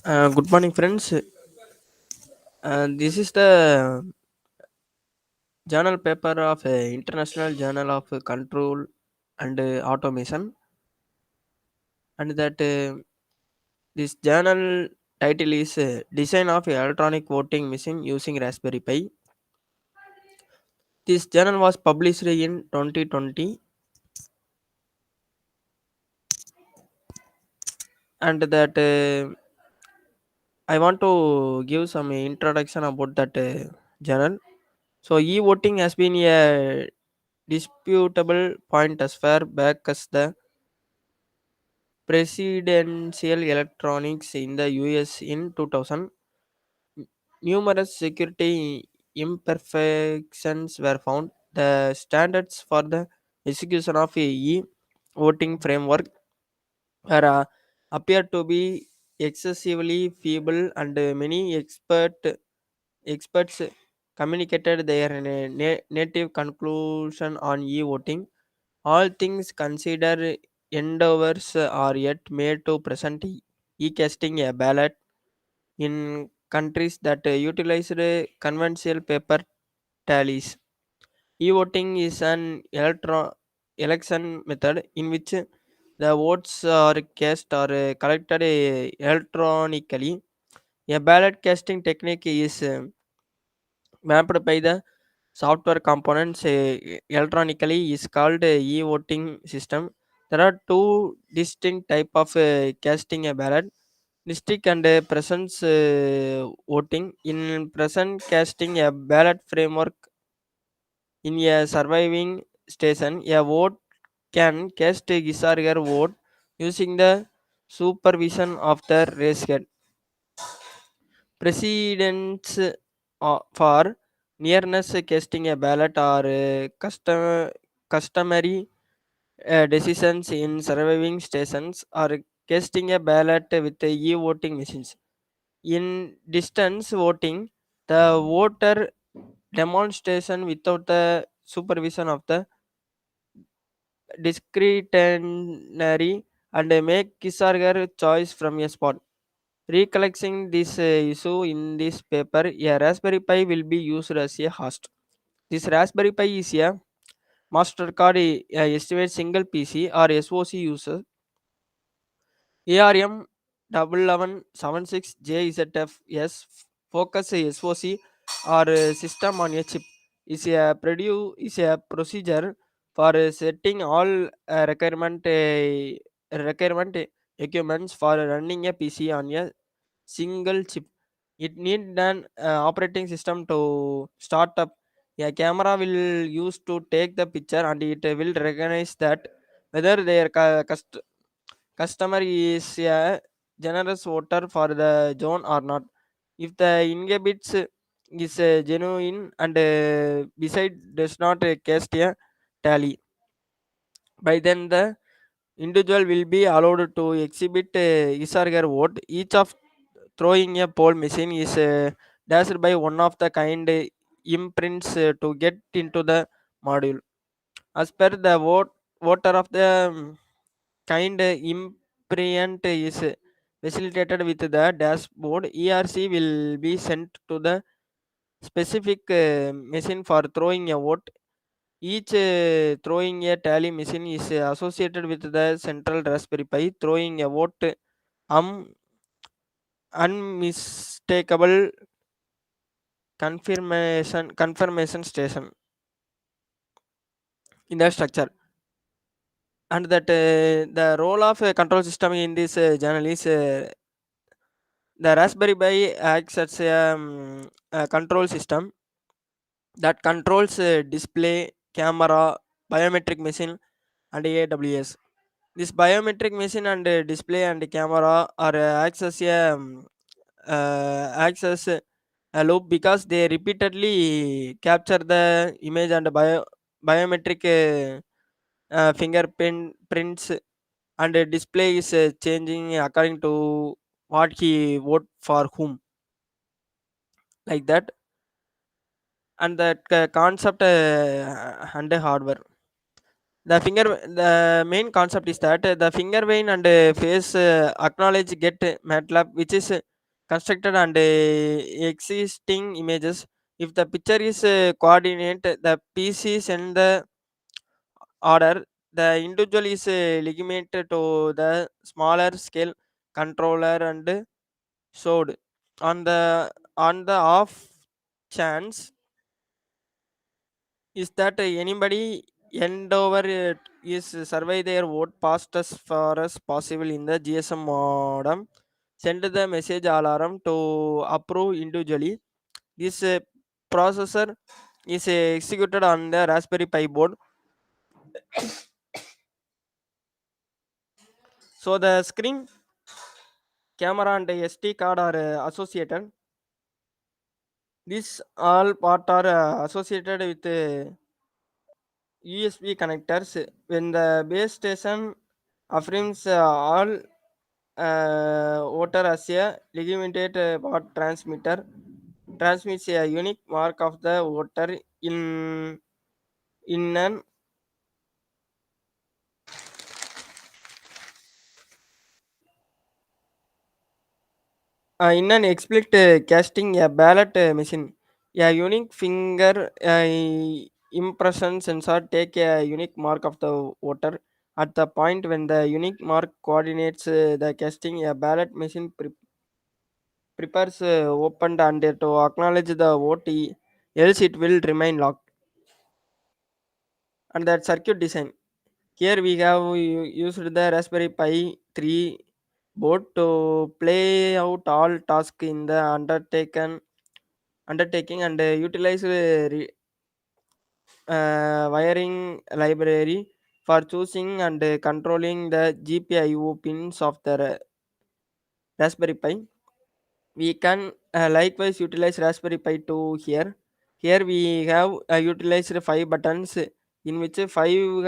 Good morning, friends. This is the journal paper of International Journal of Control and Automation, and that this journal title is Design of Electronic Voting Machine Using Raspberry Pi. This journal was published in 2020, and that I want to give some introduction about that journal. So, e-voting has been a disputable point as far back as the presidential electronics in the US in 2000. Numerous security imperfections were found. The standards for the execution of a e-voting framework were appear to be excessively feeble, and many experts communicated their native conclusion on e-voting. All things considered, endeavors are yet made to present e-casting a ballot in countries that utilized conventional paper tallies. E-voting is an election method in which the votes are cast or collected electronically. A ballot casting technique is mapped by the software components electronically is called a e-voting system. There are two distinct type of casting a ballot: district and presence voting. In present casting a ballot framework in a surviving station, a vote can cast his or her vote using the supervision of the race head. Precedents for nearness casting a ballot are customary decisions in surviving stations or casting a ballot with e-voting machines. In distance voting, the voter demonstration without the supervision of the discretionary and make his or her choice from a spot. Recollecting this issue in this paper, a Raspberry Pi will be used as a host. This Raspberry Pi is a MasterCard estimate single PC or SoC user. ARM 1176JZFS focus SoC or system on a chip is a procedure for setting all requirement equipments for running a PC on a single chip. It need an operating system to start up. A camera will use to take the picture, and it will recognize that whether their customer is a generous voter for the zone or not. If the inhabits is genuine and beside does not cast a tally, by then the individual will be allowed to exhibit his or her vote. Each of throwing a poll machine is dashed by one of the kind imprints to get into the module. As per the voter of the kind imprint is facilitated with the dashboard, ERC will be sent to the specific machine for throwing a vote. Each throwing a tally machine is associated with the central Raspberry Pi throwing a vote um unmistakable confirmation station in the structure. And that the role of a control system in this journal is the Raspberry Pi acts as a control system that controls display, camera, biometric machine, and AWS. This biometric machine and display and camera are access access a loop because they repeatedly capture the image and biometric fingerprint prints, and display is changing according to what he vote for whom, like that. And that concept and hardware, the main concept is that the finger vein and face acknowledge get MATLAB, which is constructed and existing images. If the picture is coordinate, the PC send the order. The individual is limited to the smaller scale controller and showed on the off chance is that anybody endeavor is survey their vote past as far as possible in the GSM modem. Send the message alarm to approve individually. This processor is executed on the Raspberry Pi board. So the screen, camera, and SD card are associated. These all part are associated with USB connectors. When the base station affirms all voter as a legitimate part transmitter transmits a unique mark of the voter in an in an explicit casting a ballot machine. A unique finger impression sensor take a unique mark of the voter at the point when the unique mark coordinates the casting. A ballot machine prepares opened and to acknowledge the vote, else it will remain locked. And that circuit design. Here we have used the Raspberry Pi 3 board to play out all tasks in the undertaking and utilize wiring library for choosing and controlling the GPIO pins of the Raspberry Pi. We can likewise utilize Raspberry Pi 2 here. Here we have utilized five buttons in which five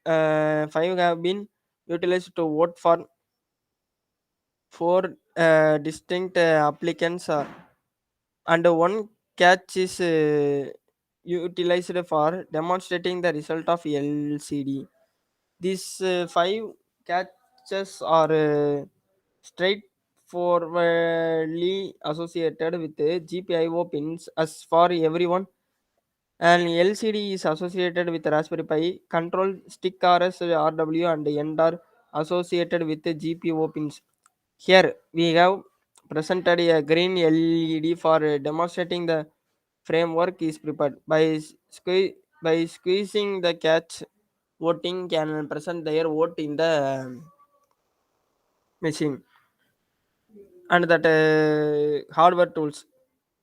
have been utilized to vote for four distinct applicants, and one catch is utilized for demonstrating the result of LCD. These five catches are straightforwardly associated with GPIO pins as for everyone. And LCD is associated with Raspberry Pi. Control stick RS, RW, and end are associated with the GPIO pins. Here we have presented a green LED for demonstrating the framework is prepared. By squeezing the catch, voting can present their vote in the machine. And that hardware tools.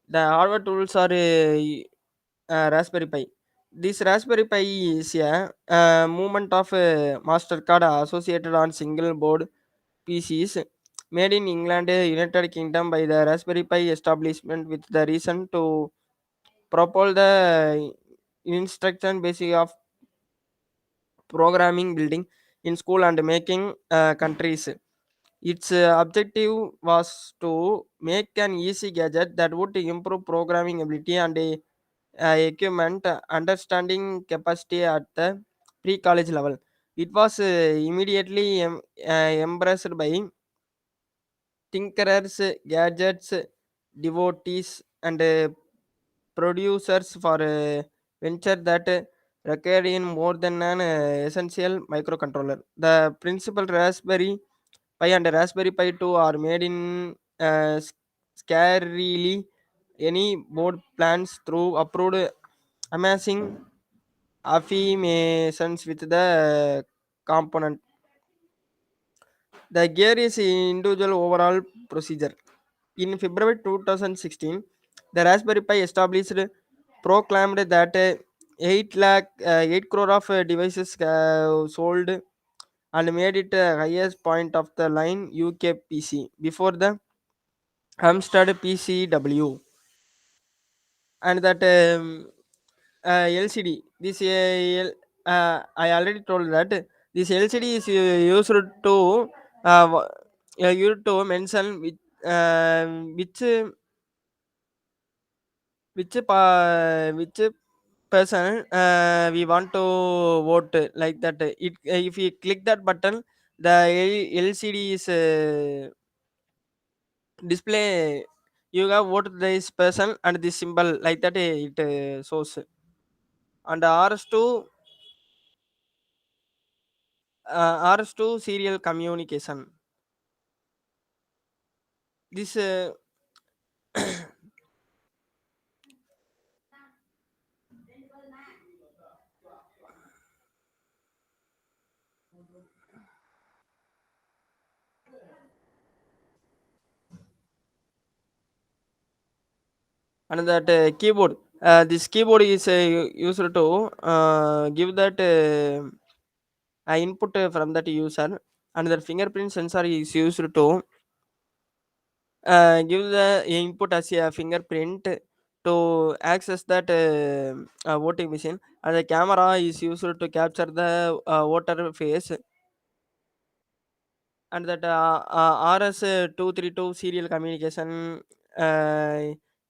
The hardware tools are Raspberry Pi. This Raspberry Pi is a movement of Mastercard associated on single board PCs made in England, United Kingdom by the Raspberry Pi establishment with the reason to propel the instruction basic of programming building in school and making countries. Its objective was to make an easy gadget that would improve programming ability and equipment understanding capacity at the pre-college level. It was immediately embraced by tinkerers, gadgets, devotees, and producers for a venture that required in more than an essential microcontroller. The principal Raspberry Pi and Raspberry Pi 2 are made in scarily any board plans through approved amazing affirmations with the component. The gear is individual overall procedure. In February 2016, the Raspberry Pi established proclaimed that 8 crore of devices sold and made it highest point of the line UK PC before the Amstrad PCW. And that LCD. I already told that this LCD is used to used to mention which person we want to vote like that. It if you click that button, the LCD is display you have what this person and this symbol like that it shows. And rs2 serial communication. This and that keyboard, this keyboard is used to give that input from that user, and the fingerprint sensor is used to give the input as a fingerprint to access that voting machine, and the camera is used to capture the voter face. And that rs232 serial communication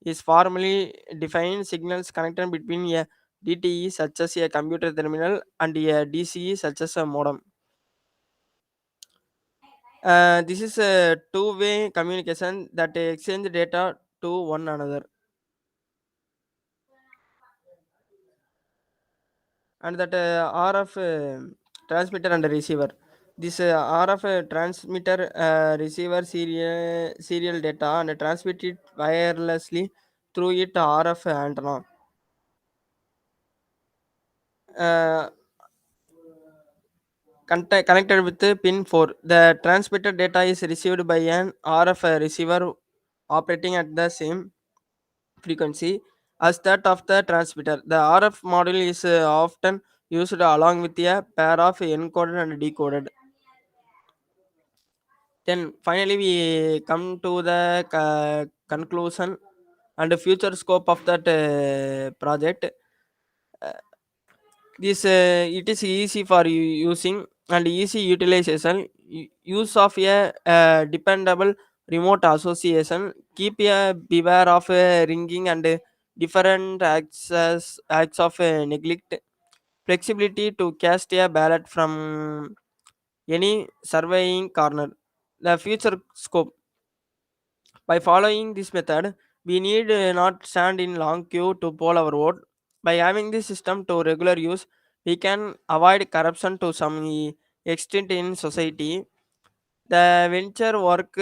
is formally defined signals connected between a DTE such as a computer terminal and a DCE such as a modem. This is a two-way communication that exchange data to one another. And that RF transmitter and receiver. This RF transmitter receiver serial data and transmit it wirelessly through it RF antenna. Uh, Connected with the pin 4. The transmitted data is received by an RF receiver operating at the same frequency as that of the transmitter. The RF module is often used along with a pair of encoded and decoded. Then finally we come to the conclusion and the future scope of that project. This it is easy for using and easy utilization. Use of a dependable remote association. Keep a beware of ringing and different acts of neglect. Flexibility to cast a ballot from any surveying corner. The future scope. By following this method, we need not stand in long queue to poll our vote. By having this system to regular use, we can avoid corruption to some extent in society. The venture work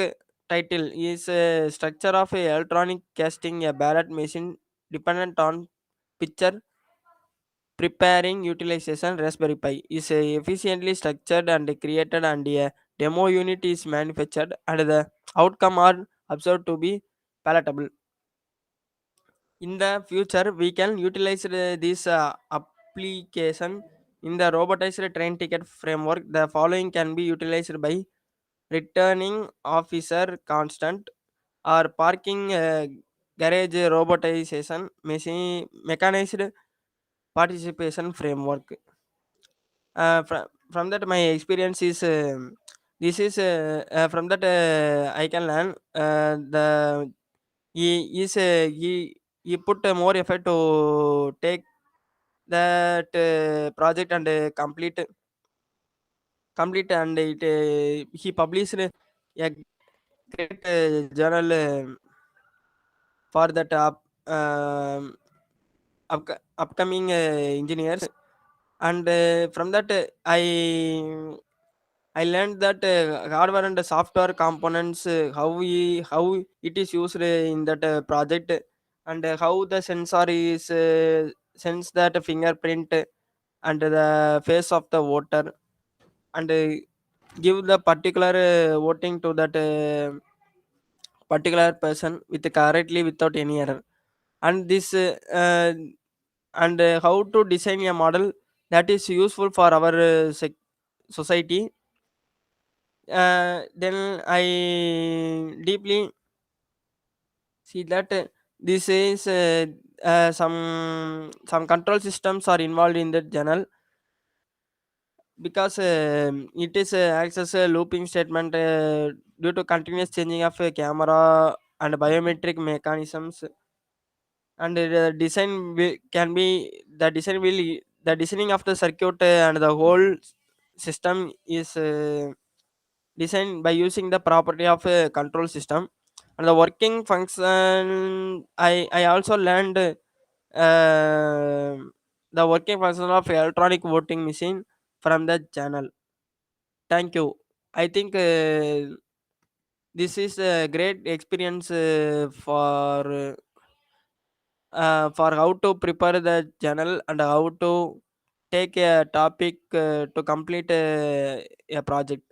title is a structure of a electronic casting a ballot machine dependent on picture preparing utilization. Raspberry Pi is efficiently structured and created, and a demo unit is manufactured, and the outcome are observed to be palatable. In the future, we can utilize this application in the robotized train ticket framework. The following can be utilized by returning officer constant or parking garage robotization machine mechanized participation framework. From that my experience is this is from that I can learn the he put more effort to take that project and complete, and it he published a great journal for that upcoming engineers. And from that I learned that hardware and software components, how it is used in that project, and how the sensor is sense that fingerprint and the face of the voter, and give the particular voting to that particular person with correctly without any error. And this and how to design a model that is useful for our society. Then I deeply see that this is some control systems are involved in the journal, because it is access a looping statement due to continuous changing of a camera and biometric mechanisms. And can be the design will the designing of the circuit and the whole system is designed by using the property of a control system. And the working function, I also learned the working function of electronic voting machine from the channel. Thank you. I think this is a great experience for how to prepare the channel and how to take a topic to complete a project.